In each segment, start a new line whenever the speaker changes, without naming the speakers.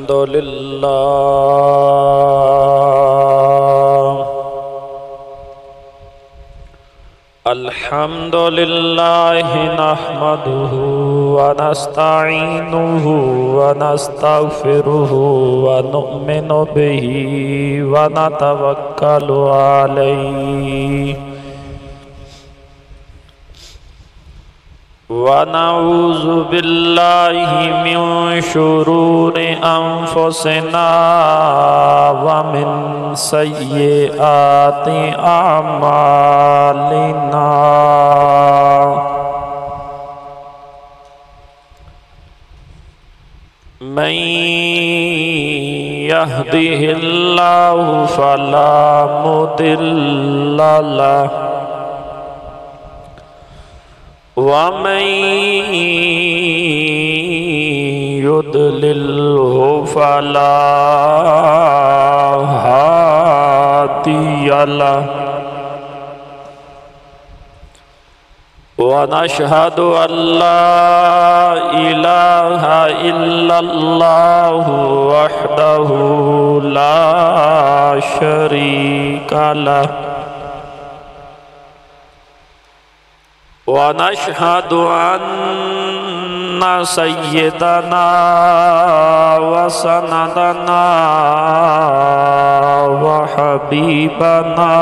الحمد لله الحمد لله نحمده ونستعينه ونستغفره ونؤمن به ونتوكل عليه ونعوذ بالله من شرور أنفسنا ومن سيئات أعمالنا من يهده الله فلا مضل له ومن يضلله فلا هادي له ونشهد أن لا إله إلا الله وحده لا شريك له ونشهد أن سيدنا وسندنا وحبيبنا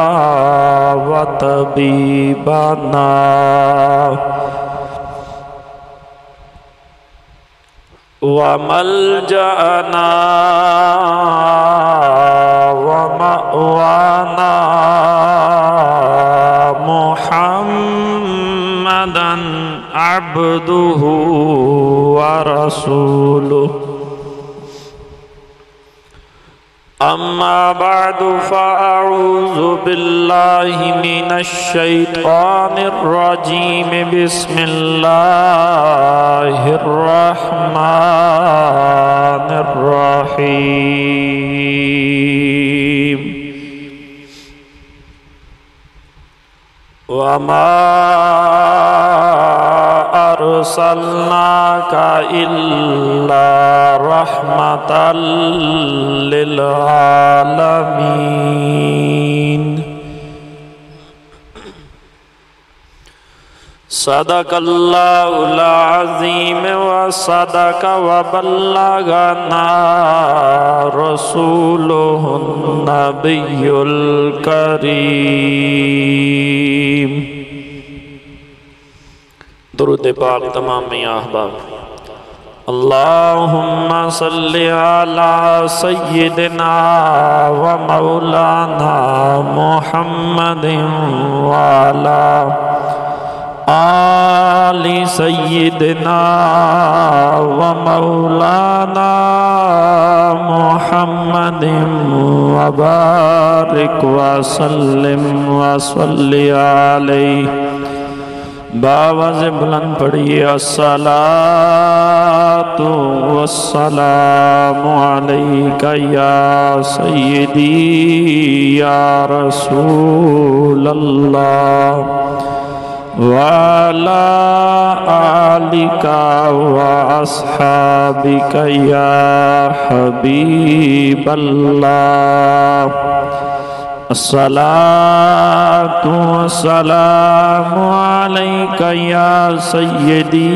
وطبيبنا وملجأنا ومأوانا محمدًا عبده ورسوله أما بعد فأعوذ بالله من الشيطان الرجيم بسم الله الرحمن الرحيم وما أرسلناك إلا رحمة للعالمين صدق الله العظيم وصدق وبلغنا رسوله النبي الكريم درود پاک تمام احباب اللہم صلی علی سیدنا و مولانا محمد وعلا آل سیدنا و مولانا محمد وبارک وسلم وصلی علیہ باواز بلند پڑھئے الصلاة والسلام علیکہ یا سیدی یا رسول اللہ وعلا آلکہ واصحابکہ یا حبیب اللہ الصلاة والسلام عليك يا سيدي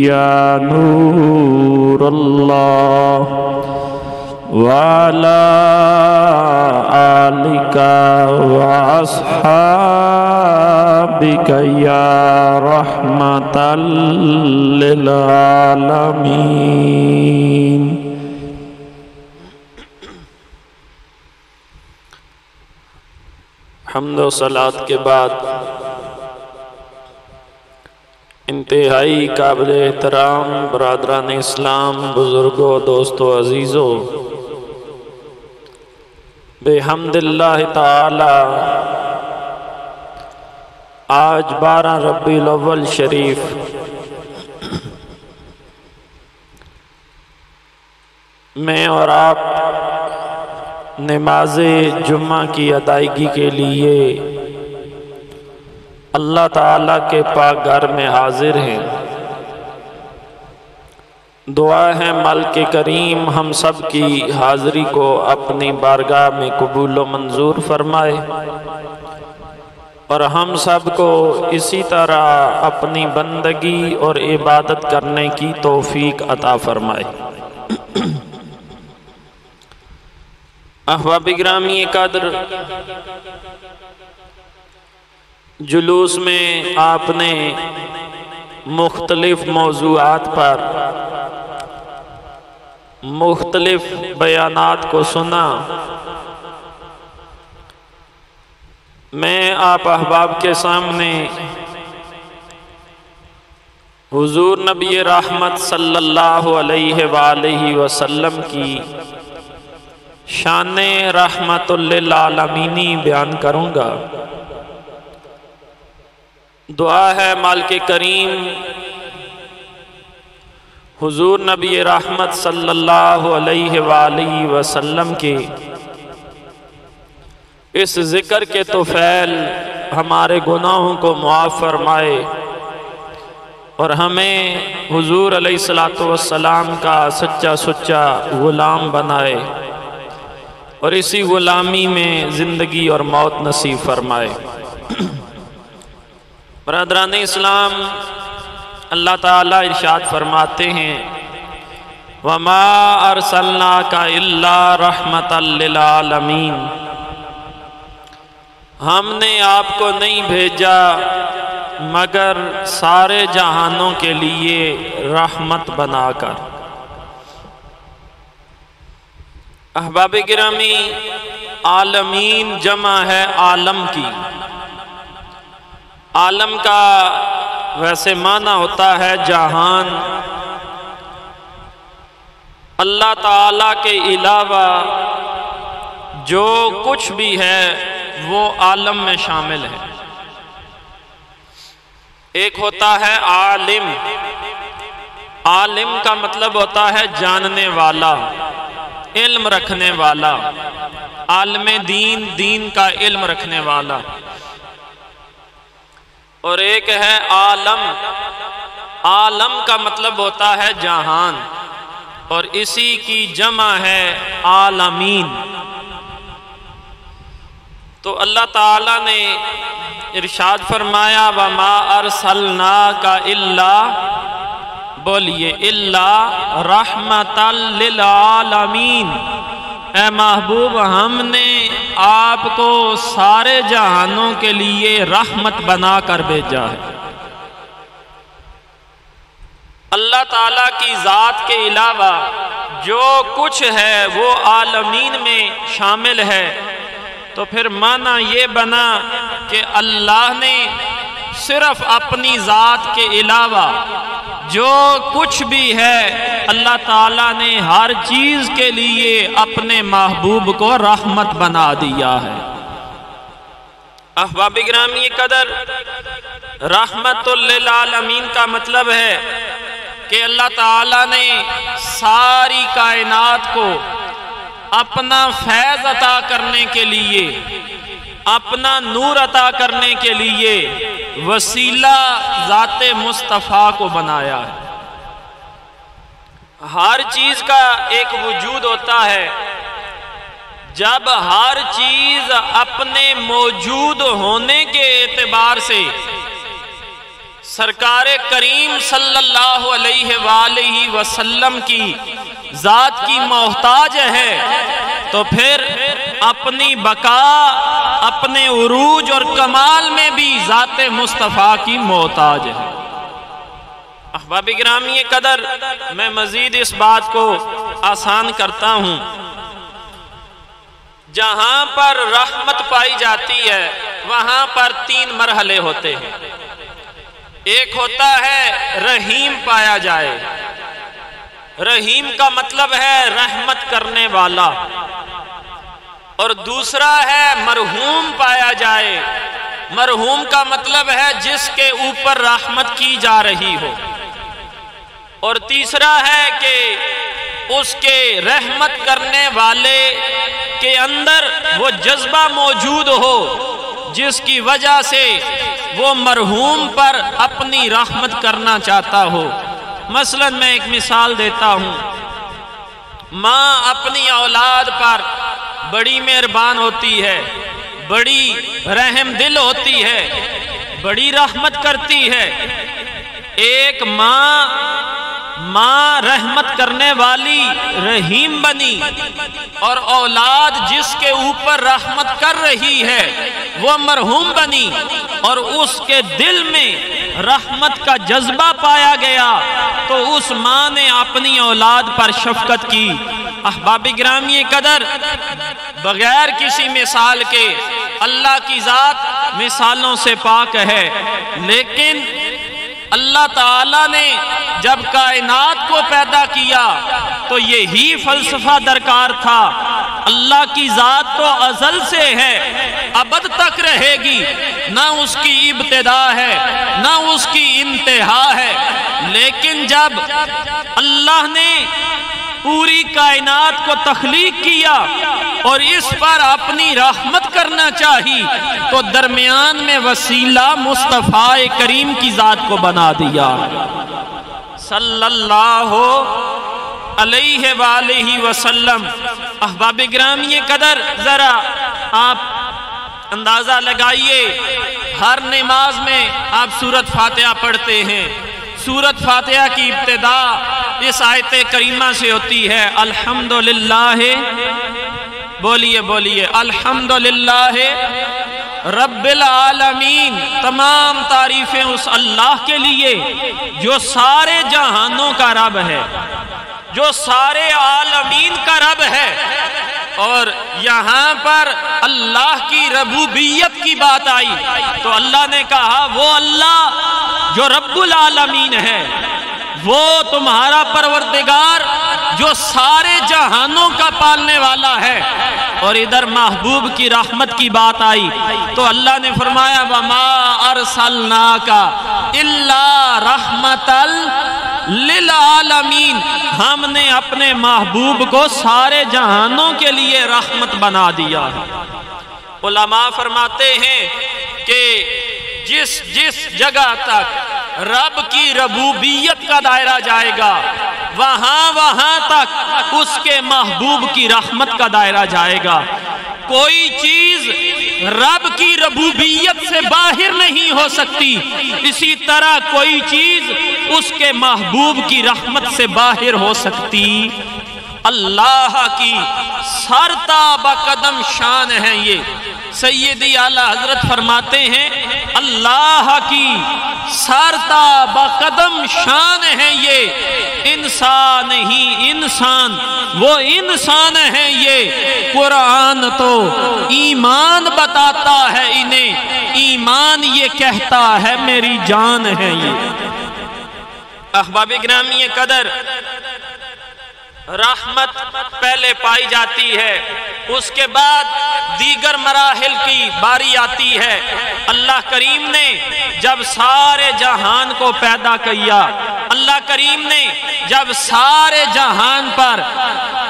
يا نور الله وعلى آلك وأصحابك يا رحمة للعالمين حمد و صلات کے بعد انتہائی قابل احترام برادران اسلام بزرگوں دوستوں عزیزوں بحمد اللہ تعالی آج 12 ربیع الاول شریف میں اور آپ نماز جمعہ کی ادائیگی کے لیے اللہ تعالیٰ کے پاک گھر میں حاضر ہیں۔ دعا ہے مالک کریم ہم سب کی حاضری کو اپنی بارگاہ میں قبول و منظور فرمائے اور ہم سب کو اسی طرح اپنی بندگی اور عبادت کرنے کی توفیق عطا فرمائے۔ احباب گرامی قدر، جلوس میں آپ نے مختلف موضوعات پر مختلف بیانات کو سنا۔ میں آپ احباب کے سامنے حضور نبی رحمت صلی اللہ علیہ وآلہ وسلم کی شان رحمت للعالمینی بیان کروں گا۔ دعا ہے مالک کریم حضور نبی رحمت صلی اللہ علیہ وآلہ وسلم کے اس ذکر کے طفیل ہمارے گناہوں کو معاف فرمائے اور ہمیں حضور علیہ السلام کا سچا غلام بنائے اور اسی غلامی میں زندگی اور موت نصیب فرمائے۔ برادران اسلام، اللہ تعالیٰ ارشاد فرماتے ہیں وَمَا أَرْسَلْنَاكَ إِلَّا رَحْمَةً لِّلْعَالَمِينَ، ہم نے آپ کو نہیں بھیجا مگر سارے جہانوں کے لیے رحمت بنا کر۔ احباب گرامی، عالمین جمع ہے عالم کی۔ عالم کا ویسے معنی ہوتا ہے جہان۔ اللہ تعالیٰ کے علاوہ جو کچھ بھی ہے وہ عالم میں شامل ہے۔ ایک ہوتا ہے عالم۔ عالم کا مطلب ہوتا ہے جاننے والا، علم رکھنے والا، عالم دین، دین کا علم رکھنے والا۔ اور ایک ہے عالم۔ عالم کا مطلب ہوتا ہے جہان، اور اسی کی جمع ہے عالمین۔ تو اللہ تعالیٰ نے ارشاد فرمایا وَمَا أَرْسَلْنَاكَ إِلَّا، بولیے إِلَّا رَحْمَةً لِّلْعَالَمِينَ، اے محبوب ہم نے آپ کو سارے جہانوں کے لیے رحمت بنا کر بھیجا ہے۔ اللہ تعالیٰ کی ذات کے علاوہ جو کچھ ہے وہ عالمین میں شامل ہے۔ تو پھر معنی یہ بنا کہ اللہ نے صرف اپنی ذات کے علاوہ جو کچھ بھی ہے اللہ تعالیٰ نے ہر چیز کے لیے اپنے محبوب کو رحمت بنا دیا ہے۔ احباب گرامی قدر، رحمت للعالمین کا مطلب ہے کہ اللہ تعالیٰ نے ساری کائنات کو اپنا فیض عطا کرنے کے لیے، اپنا نور عطا کرنے کے لیے وسیلہ ذات مصطفیٰ کو بنایا ہے۔ ہر چیز کا ایک وجود ہوتا ہے۔ جب ہر چیز اپنے موجود ہونے کے اعتبار سے سرکار کریم صلی اللہ علیہ وآلہ وسلم کی ذات کی محتاج ہے، تو پھر اپنی بقا، اپنے عروج اور کمال میں بھی ذات مصطفیٰ کی محتاج ہے۔ احباب گرامی قدر، میں مزید اس بات کو آسان کرتا ہوں۔ جہاں پر رحمت پائی جاتی ہے وہاں پر 3 مرحلے ہوتے ہیں۔ ایک ہوتا ہے رحیم پایا جائے۔ رحیم کا مطلب ہے رحمت کرنے والا۔ اور دوسرا ہے مرحوم پایا جائے۔ مرحوم کا مطلب ہے جس کے اوپر رحمت کی جا رہی ہو۔ اور تیسرا ہے کہ اس کے رحمت کرنے والے کے اندر وہ جذبہ موجود ہو جس کی وجہ سے وہ مرحوم پر اپنی رحمت کرنا چاہتا ہو۔ مثلاً میں ایک مثال دیتا ہوں، ماں اپنی اولاد پر بڑی مہربان ہوتی ہے، بڑی رحم دل ہوتی ہے، بڑی رحمت کرتی ہے۔ ایک ماں رحمت کرنے والی رحیم بنی اور اولاد جس کے اوپر رحمت کر رہی ہے وہ مرحوم بنی اور اس کے دل میں رحمت کا جذبہ پایا گیا تو اس ماں نے اپنی اولاد پر شفقت کی۔ احباب گرامی قدر، بغیر کسی مثال کے اللہ کی ذات مثالوں سے پاک ہے، لیکن اللہ تعالیٰ نے جب کائنات کو پیدا کیا تو یہی فلسفہ درکار تھا۔ اللہ کی ذات تو ازل سے ہے، ابد تک رہے گی، نہ اس کی ابتدا ہے نہ اس کی انتہا ہے، لیکن جب اللہ نے پوری کائنات کو تخلیق کیا اور اس پر اپنی رحمت کرنا چاہی تو درمیان میں وسیلہ مصطفیٰ کریم کی ذات کو بنا دیا صلی اللہ علیہ وآلہ وسلم۔ احباب گرامی قدر، ذرا آپ اندازہ لگائیے، ہر نماز میں آپ سورۃ فاتحہ پڑھتے ہیں، سورۃ فاتحہ کی ابتدا اس آیت کریمہ سے ہوتی ہے، الحمدللہ، بولیے الحمدللہ رب العالمین۔ تمام تعریفیں اس اللہ کے لیے جو سارے جہانوں کا رب ہے، جو سارے عالمین کا رب ہے۔ اور یہاں پر اللہ کی ربوبیت کی بات آئی تو اللہ نے کہا وہ اللہ جو رب العالمین ہے، وہ تمہارا پروردگار جو سارے جہانوں کا پالنے والا ہے۔ اور ادھر محبوب کی رحمت کی بات آئی تو اللہ نے فرمایا وَمَا أَرْسَلْنَاكَ إِلَّا رَحْمَةً لِلْعَالَمِينَ، ہم نے اپنے محبوب کو سارے جہانوں کے لیے رحمت بنا دیا۔ علماء فرماتے ہیں کہ جس جگہ تک رب کی ربوبیت کا دائرہ جائے گا وہاں تک اس کے محبوب کی رحمت کا دائرہ جائے گا۔ کوئی چیز رب کی ربوبیت سے باہر نہیں ہو سکتی، اسی طرح کوئی چیز اس کے محبوب کی رحمت سے باہر ہو سکتی۔ اللہ کی سرتا بقدم شان ہے یہ۔ سیدی اعلیٰ حضرت فرماتے ہیں اللہ کی سرتا بقدم شان ہے یہ، انسان ہی انسان، وہ انسان ہے یہ۔ قرآن تو ایمان بتاتا ہے انہیں، ایمان یہ کہتا ہے میری جان ہے یہ۔ احباب گرامی قدر، رحمت پہلے پائی جاتی ہے، اس کے بعد دیگر مراحل کی باری آتی ہے۔ اللہ کریم نے جب سارے جہان کو پیدا کیا، اللہ کریم نے جب سارے جہان پر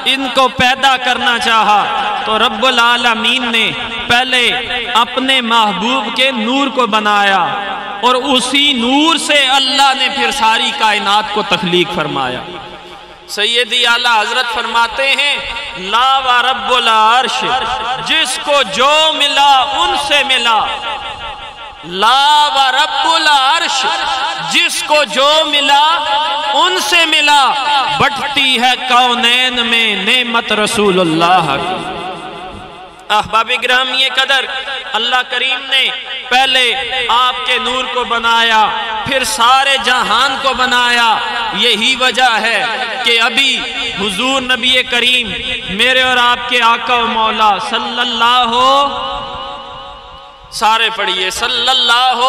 ان کو پیدا کرنا چاہا تو رب العالمین نے پہلے اپنے محبوب کے نور کو بنایا اور اسی نور سے اللہ نے پھر ساری کائنات کو تخلیق فرمایا۔ سیدی اعلیٰ حضرت فرماتے ہیں لا و رب العرش، جس کو جو ملا ان سے ملا، لا و رب العرش، جس کو جو ملا ان سے ملا، بٹتی ہے کونین میں نعمت رسول اللہ کی۔ احباب گرامی قدر، اللہ کریم نے پہلے آپ کے نور کو بنایا، پھر سارے جہان کو بنایا۔ یہی وجہ ہے کہ ابھی حضور نبی کریم میرے اور آپ کے آقا و مولا صلی اللہ، سارے پڑھیے، صلی اللہ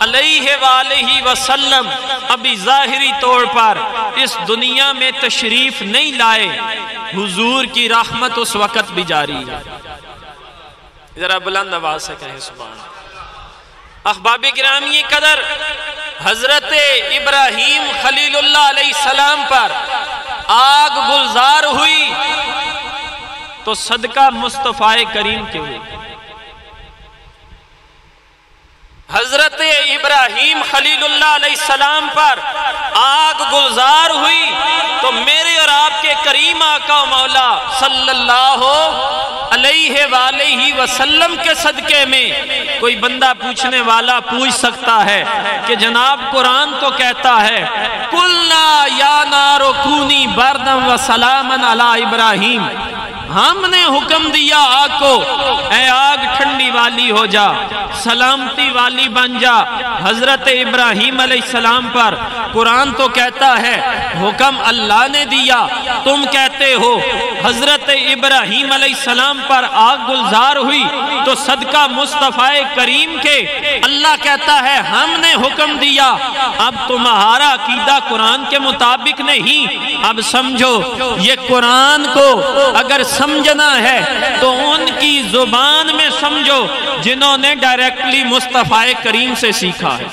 علیہ وآلہ وسلم ابھی ظاہری طور پر اس دنیا میں تشریف نہیں لائے، حضور کی رحمت اس وقت بھی جاری ہے۔ ذرا بلند آواز سے کہیں سبحان اللہ۔ احباب گرامی قدر، حضرت ابراہیم خلیل اللہ علیہ السلام پر آگ گلزار ہوئی تو صدقہ مصطفیٰ کریم کے ہوئے۔ حضرت ابراہیم خلیل اللہ علیہ السلام پر آگ گلزار ہوئی تو میرے اور آپ کے کریم آقا و مولا صلی اللہ علیہ وآلہ وسلم کے صدقے میں کوئی بندہ پوچھنے والا پوچھ سکتا ہے کہ جناب قرآن تو کہتا ہے قُلْنَا يَا نَارُ كُونِي بَرْدًا وَسَلَامًا عَلَىٰ ابراہیم، ہم نے حکم دیا آگ کو، اے آگ ٹھنڈی والی ہو جا، سلامتی والی بن جا حضرت ابراہیم علیہ السلام پر۔ قرآن تو کہتا ہے حکم اللہ نے دیا، تم کہتے ہو حضرت ابراہیم علیہ السلام پر آگ گلزار ہوئی تو صدقہ مصطفیٰ کریم کے اللہ کہتا ہے ہم نے حکم دیا۔ اب تمہارا عقیدہ قرآن کے مطابق نہیں، اب سمجھو یہ قرآن کو اگر سمجھنا ہے تو ان کی زبان میں سمجھو جنہوں نے ڈائریکٹلی مصطفیٰ کریم سے سیکھا ہے۔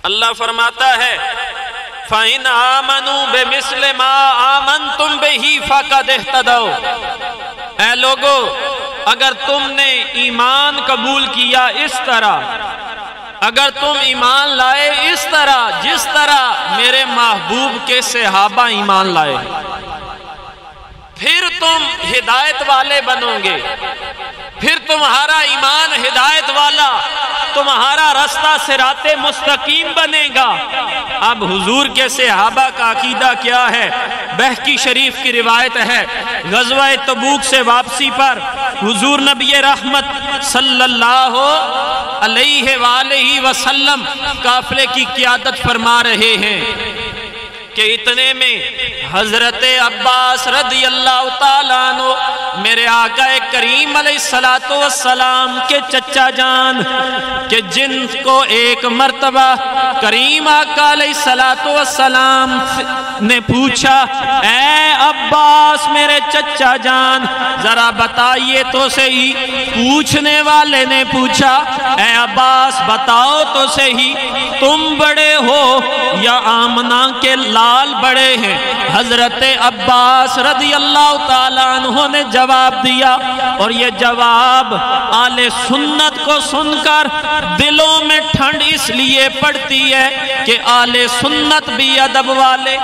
اللہ فرماتا ہے فَإِنْ آمَنُوا بِمِثْلِ مَا آمَنْتُمْ بِهِ فَقَدِ اهْتَدَوْا، اے لوگو اگر تم نے ایمان قبول کیا اس طرح، اگر تم ایمان لائے اس طرح جس طرح میرے محبوب کے صحابہ ایمان لائے، پھر تم ہدایت والے بنو گے، پھر تمہارا ایمان ہدایت والا، تمہارا رستہ صراط مستقیم بنے گا۔ اب حضور کے صحابہ کا عقیدہ کیا ہے؟ بہقی شریف کی روایت ہے غزوہ تبوک سے واپسی پر حضور نبی رحمت صلی اللہ علیہ وآلہ وسلم قافلے کی قیادت فرما رہے ہیں کہ اتنے میں حضرت عباس رضی اللہ تعالیٰ عنہ میرے آقا کریم علیہ السلام کے چچا جان کہ جن کو ایک مرتبہ کریم آقا علیہ السلام نے پوچھا اے عباس میرے چچا جان ذرا بتائیے تو صحیح، پوچھنے والے نے پوچھا اے عباس بتاؤ تو صحیح تم بڑے ہو یا آمنہ کے لال بڑے ہیں؟ حضرت عباس رضی اللہ تعالیٰ عنہ نے جواب دیا، اور یہ جواب آل سنت کو سن کر دلوں میں ٹھنڈ اس لیے پڑتی ہے کہ آل سنت بھی ادب والے،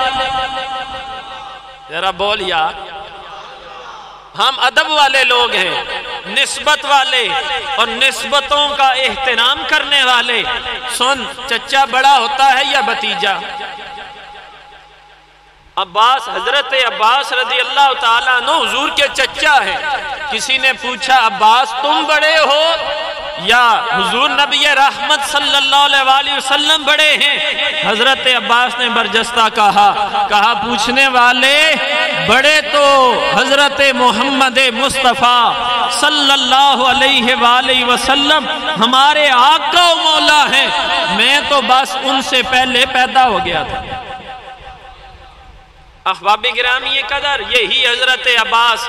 ذرا بول یار، ہم ادب والے لوگ ہیں، نسبت والے اور نسبتوں کا احترام کرنے والے۔ سن، چچا بڑا ہوتا ہے یا بھتیجا؟ عباس، حضرت عباس رضی اللہ تعالیٰ عنہ حضور کے چچا ہیں۔ کسی نے پوچھا عباس تم بڑے ہو یا حضور نبی رحمت صلی اللہ علیہ وآلہ وسلم بڑے ہیں؟ حضرت عباس نے برجستہ کہا پوچھنے والے بڑے تو حضرت محمد مصطفیٰ صلی اللہ علیہ وآلہ وسلم ہمارے آقا و مولا ہیں، میں تو بس ان سے پہلے پیدا ہو گیا تھا۔ احباب گرامی قدر، یہی حضرت عباس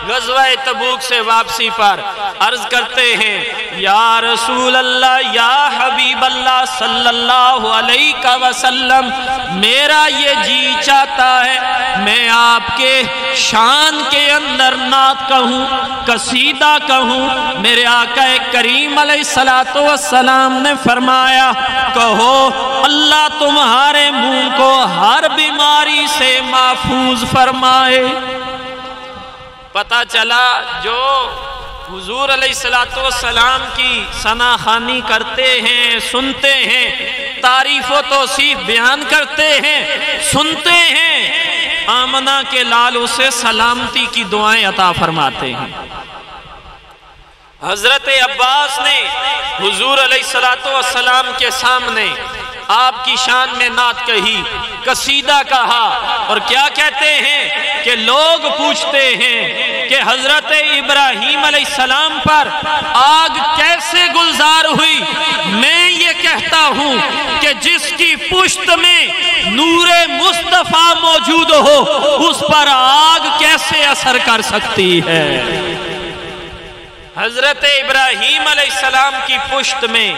غزوہ تبوک سے واپسی پر عرض کرتے ہیں یا رسول اللہ یا حبیب اللہ صلی اللہ علیہ وسلم، میرا یہ جی چاہتا ہے میں آپ کے شان کے اندر نعت کہوں، قصیدہ کہوں۔ میرے آقا کریم علیہ السلام نے فرمایا کہو اللہ تمہارے منہ کو ہر بیماری سے محفوظ فرمائے۔ پتہ چلا جو حضور علیہ السلام کی ثنا خوانی کرتے ہیں، سنتے ہیں، تعریف و توصیف بیان کرتے ہیں، سنتے ہیں، آمنہ کے لال اسے سلامتی کی دعائیں عطا فرماتے ہیں۔ حضرت عباس نے حضور علیہ السلام کے سامنے آپ کی شان میں نعت کہی، قصیدہ کہا، اور کیا کہتے ہیں کہ لوگ پوچھتے ہیں کہ حضرت ابراہیم علیہ السلام پر آگ کیسے گلزار ہوئی؟ میں یہ کہتا ہوں کہ جس کی پشت میں نور مصطفیٰ موجود ہو اس پر آگ کیسے اثر کر سکتی ہے؟ حضرت ابراہیم علیہ السلام کی پشت میں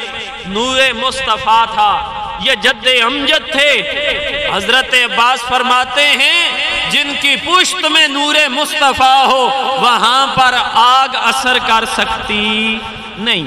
نور مصطفیٰ تھا، یہ جد امجد تھے۔ حضرت عباس فرماتے ہیں جن کی پشت میں نور مصطفیٰ ہو وہاں پر آگ اثر کر سکتی نہیں۔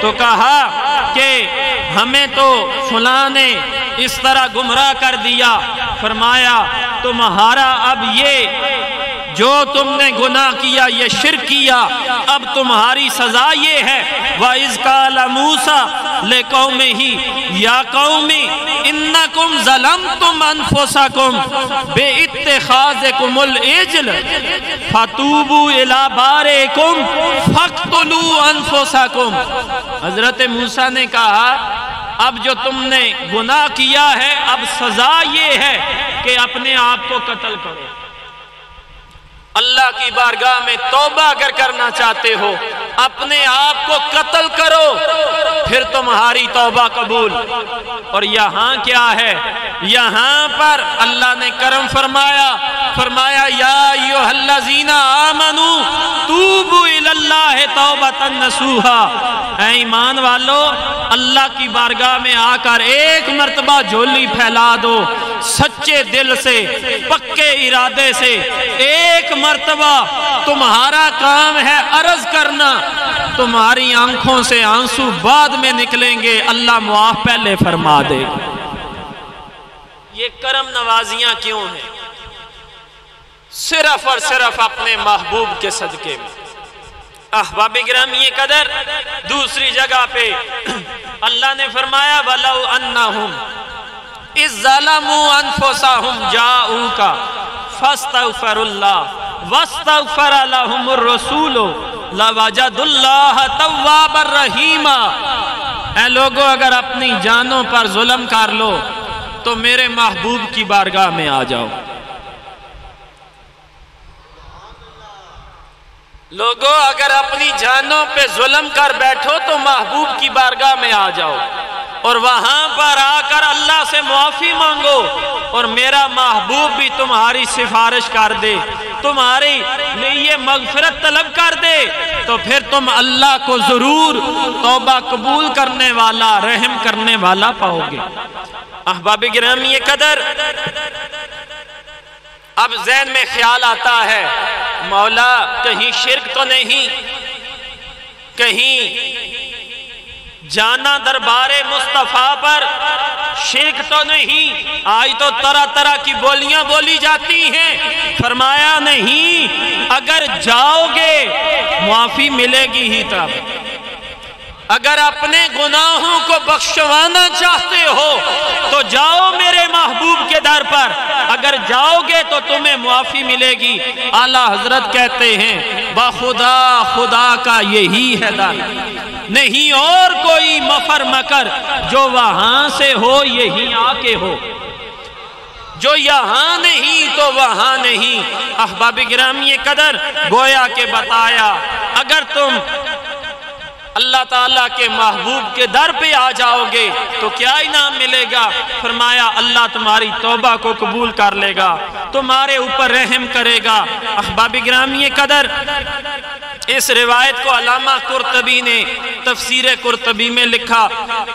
تو کہا کہ ہمیں تو فلاں نے اس طرح گمراہ کر دیا۔ فرمایا تمہارا اب یہ جو تم نے گناہ کیا، یہ شرک کیا، اب تمہاری سزا یہ ہے وَإِذْ قَالَ مُوسَىٰ لِقَوْمِهِ يَا قَوْمِ إِنَّكُمْ ظَلَمْتُمْ أَنفُسَكُمْ بِاتِّخَاذِكُمُ الْعِجْلَ فَتُوبُوا إِلَىٰ بَارِئِكُمْ فَاقْتُلُوا أَنفُسَكُمْ۔ حضرت موسیٰ نے کہا اب جو تم نے گناہ کیا ہے، اب سزا یہ ہے کہ اپنے آپ کو قتل کرو۔ اللہ کی بارگاہ میں توبہ اگر کرنا چاہتے ہو، اپنے آپ کو قتل کرو، پھر تمہاری توبہ قبول۔ اور یہاں کیا ہے؟ یہاں پر اللہ نے کرم فرمایا یا ایھا الذین آمنوا توبوا الی اللہ توبۃ نصوحا۔ اے ایمان والو، اللہ کی بارگاہ میں آ کر ایک مرتبہ جھولی پھیلا دو، سچے دل سے، پکے ارادے سے ایک مرتبہ تمہارا کام ہے عرض کرنا، تمہاری آنکھوں سے آنسو بعد میں نکلیں گے، اللہ معاف پہلے فرما دے گا۔ یہ کرم نوازیاں کیوں ہیں؟ صرف اور صرف اپنے محبوب کے صدقے میں۔ احباب گرامی قدر، دوسری جگہ پہ اللہ نے فرمایا وَلَوْ أَنَّهُمْ إِذْ ظَلَمُوا أَنفُسَهُمْ جَاءُوكَ فَاسْتَغْفَرُوا اللَّهَ وَاسْتَغْفَرَ لَهُمُ الرَّسُولُ لَوَجَدُوا اللَّهَ تَوَّابًا رَحِيمًا۔ اے لوگو، اگر اپنی جانوں پر ظلم کر لو تو میرے محبوب کی بارگاہ میں آ جاؤ۔ لوگو، اگر اپنی جانوں پہ ظلم کر بیٹھو تو محبوب کی بارگاہ میں آ جاؤ، اور وہاں پر آ کر اللہ سے معافی مانگو، اور میرا محبوب بھی تمہاری سفارش کر دے، تمہاری لیے مغفرت طلب کر دے، تو پھر تم اللہ کو ضرور توبہ قبول کرنے والا، رحم کرنے والا پاؤ گے۔ احباب گرامی قدر، اب ذہن میں خیال آتا ہے مولا کہیں شرک تو نہیں، کہیں جانا دربار مصطفیٰ پر شرک تو نہیں؟ آج تو طرح طرح کی بولیاں بولی جاتی ہیں۔ فرمایا نہیں، اگر جاؤ گے معافی ملے گی ہی تب۔ اگر اپنے گناہوں کو بخشوانا چاہتے ہو تو جاؤ میرے محبوب کے در پر، اگر جاؤ گے تو تمہیں معافی ملے گی۔ اعلیٰ حضرت کہتے ہیں بخدا خدا کا یہی ہے در، نہیں اور کوئی مفر مکر، جو وہاں سے ہو یہی آ کے ہو، جو یہاں نہیں تو وہاں نہیں۔ احباب گرامی قدر، گویا کہ بتایا اگر تم اللہ تعالیٰ کے محبوب کے در پہ آ جاؤ گے تو کیا انعام ملے گا؟ فرمایا اللہ تمہاری توبہ کو قبول کر لے گا، تمہارے اوپر رحم کرے گا۔ احباب گرامی قدر، اس روایت کو علامہ قرطبی نے تفسیر قرطبی میں لکھا،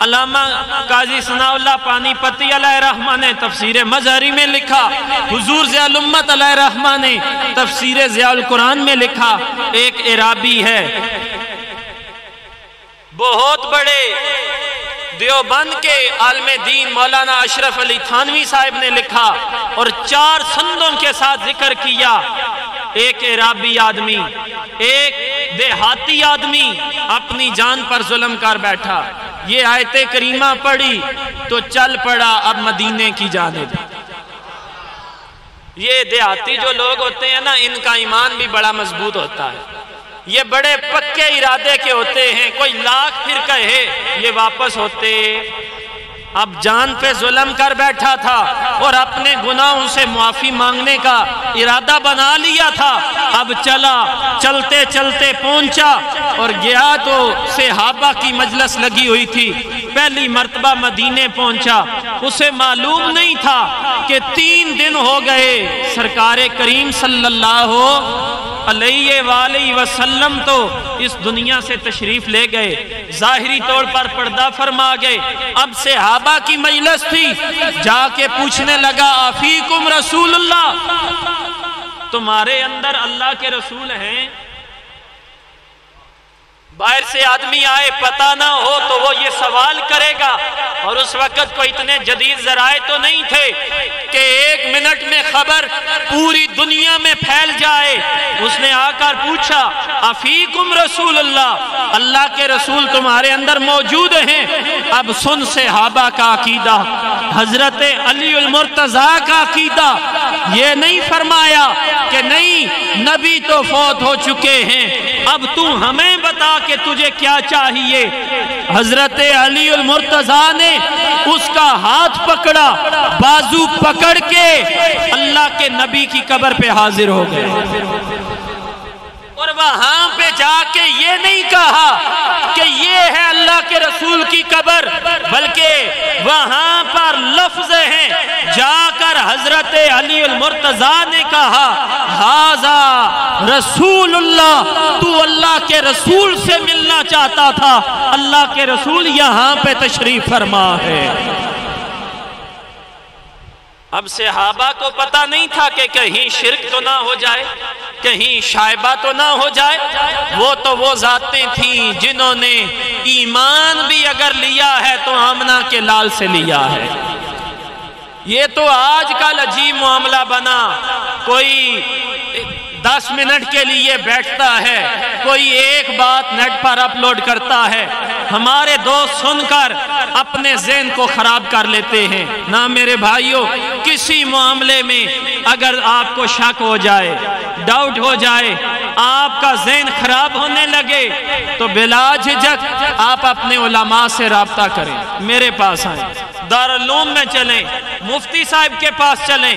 علامہ قاضی ثناء اللہ پانی پتی علیہ رحمہ نے تفسیر مظہری میں لکھا، حضور ضیاء الامت علیہ رحمہ نے تفسیر ضیاء القرآن میں لکھا۔ ایک عرابی ہے، بہت بڑے دیوبند کے عالم دین مولانا اشرف علی تھانوی صاحب نے لکھا اور 4 سندوں کے ساتھ ذکر کیا۔ ایک عرابی آدمی، ایک دیہاتی آدمی اپنی جان پر ظلم کر بیٹھا، یہ آیت کریمہ پڑھی تو چل پڑا اب مدینے کی جانب۔ یہ دیہاتی جو لوگ ہوتے ہیں نا، ان کا ایمان بھی بڑا مضبوط ہوتا ہے، یہ بڑے پکے ارادے کے ہوتے ہیں، کوئی لاکھ پھر کہے یہ واپس ہوتے۔ اب جان پہ ظلم کر بیٹھا تھا اور اپنے گناہوں سے معافی مانگنے کا ارادہ بنا لیا تھا، اب چلتے چلتے پہنچا اور گیا تو صحابہ کی مجلس لگی ہوئی تھی، پہلی مرتبہ مدینے پہنچا، اسے معلوم نہیں تھا کہ 3 دن ہو گئے سرکار کریم صلی اللہ علیہ وآلہ وسلم تو اس دنیا سے تشریف لے گئے، ظاہری طور پر پردہ فرما گئے۔ اب صحابہ کی مجلس تھی، جا کے پوچھنے لگا آفیکم رسول اللہ، تمہارے اندر اللہ کے رسول ہیں؟ باہر سے آدمی آئے پتہ نہ ہو تو وہ یہ سوال کرے گا، اور اس وقت کو اتنے جدید ذرائع تو نہیں تھے کہ 1 منٹ میں خبر پوری دنیا میں پھیل جائے۔ اس نے آ کر پوچھا افیکم رسول اللہ، اللہ کے رسول تمہارے اندر موجود ہیں؟ اب سن صحابہ کا عقیدہ، حضرت علی المرتضیٰ کا عقیدہ، یہ نہیں فرمایا کہ نہیں نبی تو فوت ہو چکے ہیں، اب تو ہمیں بتا کہ تجھے کیا چاہیے۔ حضرت علی المرتضیٰ نے اس کا ہاتھ پکڑا، بازو پکڑ کے اللہ کے نبی کی قبر پہ حاضر ہو گئے، اور وہاں پہ جا کے یہ نہیں کہا کہ یہ ہے اللہ کے رسول کی قبر، بلکہ وہاں پر لفظ ہیں، جا کر حضرت علی المرتضیٰ نے کہا ھذا رسول اللہ، تو اللہ کے رسول سے ملنا چاہتا تھا، اللہ کے رسول یہاں پہ تشریف فرما ہے۔ اب صحابہ کو پتہ نہیں تھا کہ کہیں شرک تو نہ ہو جائے، کہیں شائبہ تو نہ ہو جائے۔ وہ ذاتیں تھیں جنہوں نے ایمان بھی اگر لیا ہے تو آمنہ کے لال سے لیا ہے۔ یہ تو آج کل عجیب معاملہ بنا، کوئی 10 منٹ کے لیے بیٹھتا ہے، کوئی ایک بات نیٹ پر اپلوڈ کرتا ہے، ہمارے دوست سن کر اپنے ذہن کو خراب کر لیتے ہیں۔ نہ میرے بھائیوں، کسی معاملے میں اگر آپ کو شک ہو جائے، ڈاؤٹ ہو جائے، آپ کا ذہن خراب ہونے لگے تو بلا جھجک آپ اپنے علماء سے رابطہ کریں، میرے پاس آئیں، دارالعلوم میں چلیں، مفتی صاحب کے پاس چلیں،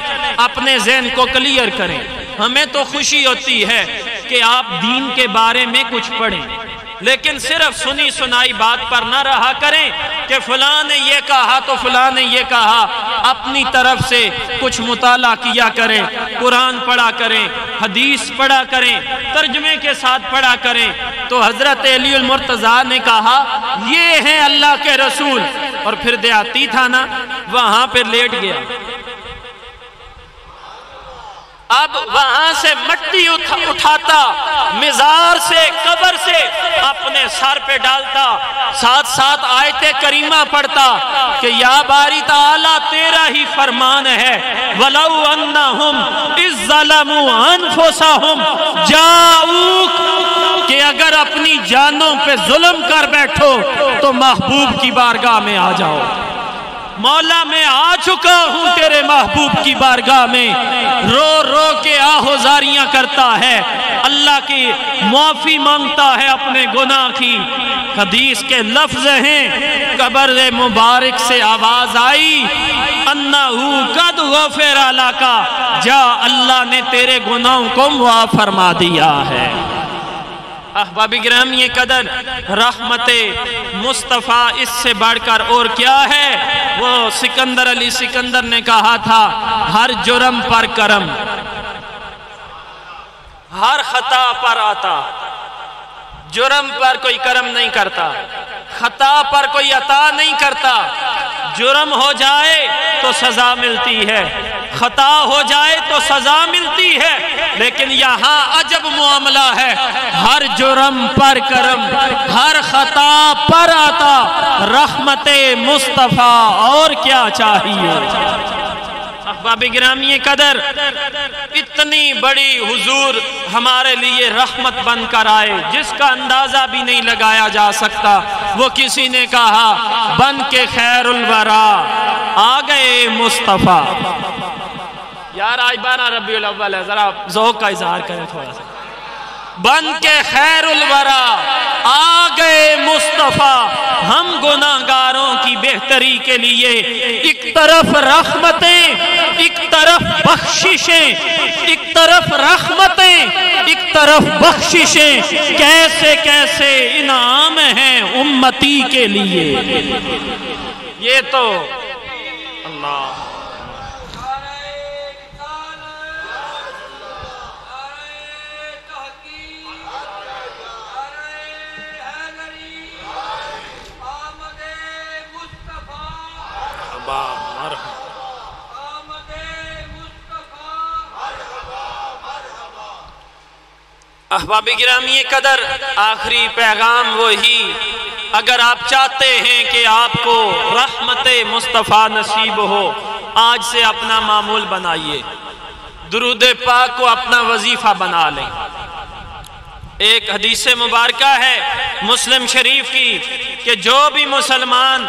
اپنے ذہن کو کلیئر کریں۔ ہمیں تو خوشی ہوتی ہے کہ آپ دین کے بارے میں کچھ پڑھیں، لیکن صرف سنی سنائی بات پر نہ رہا کریں کہ فلاں نے یہ کہا تو فلاں نے یہ کہا۔ اپنی طرف سے کچھ مطالعہ کیا کریں، قرآن پڑھا کریں، حدیث پڑھا کریں، ترجمے کے ساتھ پڑھا کریں۔ تو حضرت علی المرتضیٰ نے کہا یہ ہیں اللہ کے رسول، اور پھر دیہاتی تھا نا، وہاں پہ لیٹ گیا۔ اب وہاں سے مٹی اٹھاتا، مزار سے، قبر سے اپنے سر پہ ڈالتا، ساتھ ساتھ آیت کریمہ پڑھتا کہ یا باری تعالیٰ تیرا ہی فرمان ہے، وَلَوْ أَنَّهُمْ إِذْ ظَلَمُوا أَنفُسَهُمْ جَاءُوكَ، کہ اگر اپنی جانوں پہ ظلم کر بیٹھو تو محبوب کی بارگاہ میں آ جاؤ۔ مولا میں آ چکا ہوں تیرے محبوب کی بارگاہ میں، رو رو کے آہوزاریاں کرتا ہے، اللہ کی معافی مانگتا ہے اپنے گناہ کی۔ حدیث کے لفظ ہیں، قبر مبارک سے آواز آئی انہو قد غفر لک، جا اللہ نے تیرے گناہوں کو معاف فرما دیا ہے۔ احباب گرامی قدر، رحمت مصطفیٰ اس سے بڑھ کر اور کیا ہے؟ وہ سکندر علی سکندر نے کہا تھا ہر جرم پر کرم، ہر خطا پر عطا۔ جرم پر کوئی کرم نہیں کرتا، خطا پر کوئی عطا نہیں کرتا۔ جرم ہو جائے تو سزا ملتی ہے، خطا ہو جائے تو سزا ملتی ہے، لیکن یہاں عجب معاملہ ہے، ہر جرم پر کرم، ہر خطا پر عطا، رحمت مصطفیٰ، اور کیا چاہیے؟ احباب گرامی قدر، اتنی بڑی حضور ہمارے لیے رحمت بن کر آئے جس کا اندازہ بھی نہیں لگایا جا سکتا۔ وہ کسی نے کہا بن کے خیر الورا آ گئے مصطفیٰ۔ یار آج 12 ربیع الاول ہے، ذرا ذوق کا اظہار کریں تھوڑا سا۔ بن کے خیر الورا آ گئے مصطفیٰ، ہم گناہگاروں کی بہتری کے لیے، ایک طرف رحمتیں، ایک طرف بخششیں، ایک طرف رحمتیں، ایک طرف بخششیں، کیسے کیسے انعام ہیں امتی کے لیے۔ یہ تو اللہ احباب گرامی قدر، آخری پیغام وہی، اگر آپ چاہتے ہیں کہ آپ کو رحمت مصطفیٰ نصیب ہو، آج سے اپنا معمول بنائیے، درود پاک کو اپنا وظیفہ بنا لیں۔ ایک حدیث مبارکہ ہے مسلم شریف کی کہ جو بھی مسلمان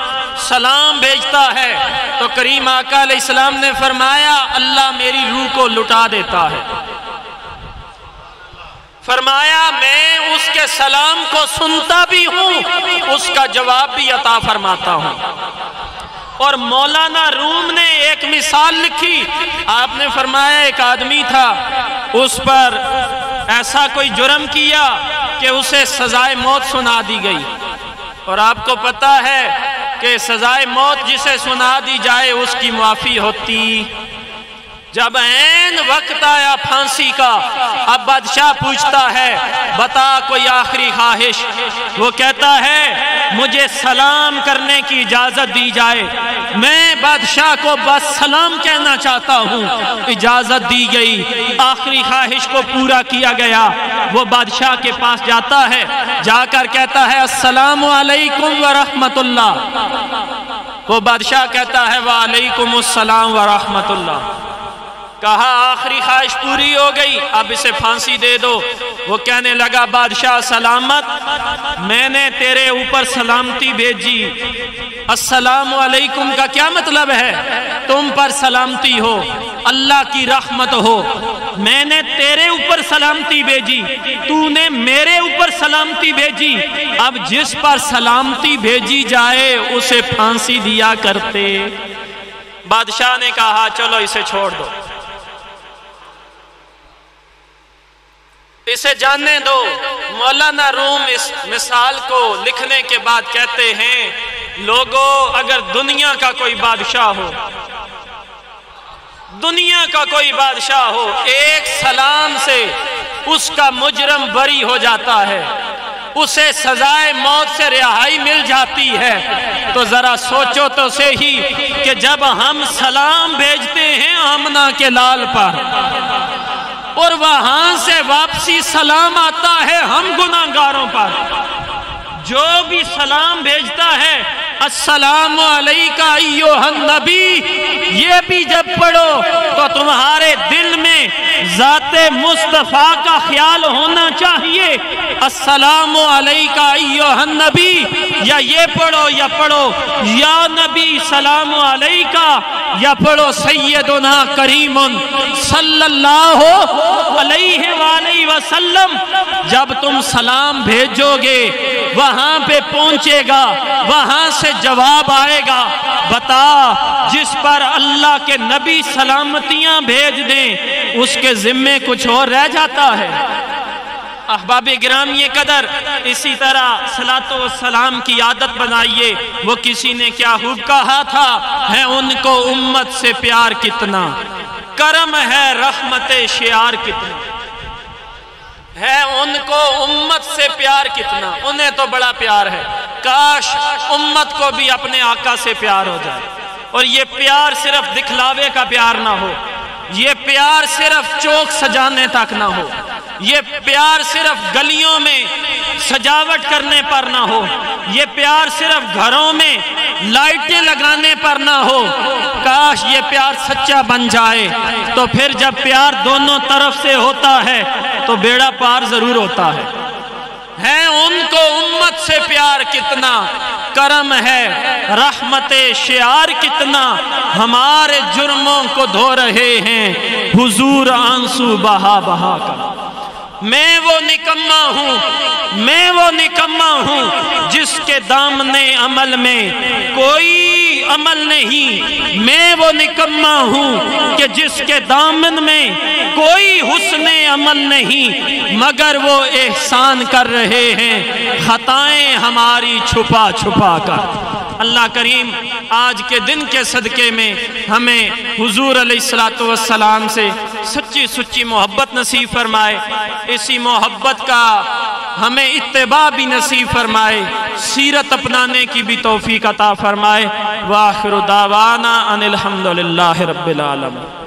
سلام بھیجتا ہے تو کریم آقا علیہ السلام نے فرمایا اللہ میری روح کو لٹا دیتا ہے، فرمایا میں اس کے سلام کو سنتا بھی ہوں، اس کا جواب بھی عطا فرماتا ہوں۔ اور مولانا روم نے ایک مثال لکھی، آپ نے فرمایا ایک آدمی تھا، اس پر ایسا کوئی جرم کیا کہ اسے سزائے موت سنا دی گئی، اور آپ کو پتہ ہے کہ سزائے موت جسے سنا دی جائے اس کی معافی ہوتی۔ جب عین وقت آیا پھانسی کا، اب بادشاہ پوچھتا ہے بتا کوئی آخری خواہش، وہ کہتا ہے مجھے سلام کرنے کی اجازت دی جائے، میں بادشاہ کو بس سلام کہنا چاہتا ہوں۔ اجازت دی گئی، آخری خواہش کو پورا کیا گیا۔ وہ بادشاہ کے پاس جاتا ہے، جا کر کہتا ہے السلام علیکم ورحمت اللہ۔ وہ بادشاہ کہتا ہے وعلیکم السلام ورحمت اللہ۔ کہا آخری خواہش پوری ہو گئی، اب اسے پھانسی دے دو۔ وہ کہنے لگا بادشاہ سلامت، میں نے تیرے اوپر سلامتی بھیجی، السلام علیکم کا کیا مطلب ہے؟ تم پر سلامتی ہو، اللہ کی رحمت ہو۔ میں نے تیرے اوپر سلامتی بھیجی، تو نے میرے اوپر سلامتی بھیجی، اب جس پر سلامتی بھیجی جائے اسے پھانسی دیا کرتے۔ بادشاہ نے کہا چلو اسے چھوڑ دو، اسے جاننے دو۔ مولانا روم اس مثال کو لکھنے کے بعد کہتے ہیں لوگوں اگر دنیا کا کوئی بادشاہ ہو، دنیا کا کوئی بادشاہ ہو، ایک سلام سے اس کا مجرم بری ہو جاتا ہے، اسے سزائے موت سے رہائی مل جاتی ہے، تو ذرا سوچو تو صحیح کہ جب ہم سلام بھیجتے ہیں آمنہ کے لال پر اور وہاں سے واپسی سلام آتا ہے ہم گناہگاروں پر، جو بھی سلام بھیجتا ہے السلام علیکہ ایھا النبی، یہ بھی جب پڑھو تو تمہارے دل میں ذات مصطفیٰ کا خیال ہونا چاہیے، السلام علیکہ ایھا النبی، یا یہ پڑھو یا پڑھو یا نبی سلام علیکہ، یا پڑھو سیدنا کریم صلی اللہ علیہ وآلہ وسلم۔ جب تم سلام بھیجو گے وہاں پہ پہنچے گا، وہاں سے جواب آئے گا، بتا جس پر اللہ کے نبی سلامتیاں بھیج دیں اس کے ذمے کچھ اور رہ جاتا ہے۔ احباب گرامی قدر، اسی طرح صلاۃ و سلام کی عادت بنائیے۔ وہ کسی نے کیا خوب کہا تھا، ہے ان کو امت سے پیار کتنا، کرم ہے رحمت شعار کتنا، ہے ان کو امت سے پیار کتنا، انہیں تو بڑا پیار ہے، کاش امت کو بھی اپنے آقا سے پیار ہو جائے۔ اور یہ پیار صرف دکھلاوے کا پیار نہ ہو، یہ پیار صرف چوک سجانے تک نہ ہو، یہ پیار صرف گلیوں میں سجاوٹ کرنے پر نہ ہو، یہ پیار صرف گھروں میں لائٹیں لگانے پر نہ ہو۔ کاش یہ پیار سچا بن جائے، تو پھر جب پیار دونوں طرف سے ہوتا ہے تو بیڑا پار ضرور ہوتا ہے۔ ہے ان کو امت سے پیار کتنا، کرم ہے رحمت شعار کتنا، ہمارے جرموں کو دھو رہے ہیں حضور آنسو بہا بہا کر۔ میں وہ نکمہ ہوں، میں وہ نکمہ ہوں جس کے دامن عمل میں کوئی عمل نہیں، میں وہ نکمہ ہوں کہ جس کے دامن میں کوئی حسن عمل نہیں، مگر وہ احسان کر رہے ہیں خطائیں ہماری چھپا چھپا کر۔ اللہ کریم آج کے دن کے صدقے میں ہمیں حضور علیہ السلام سے سچی سچی محبت نصیب فرمائے، اسی محبت کا ہمیں اتباع بھی نصیب فرمائے، سیرت اپنانے کی بھی توفیق عطا فرمائے۔ وآخر دعوانا ان الحمدللہ رب العالمین۔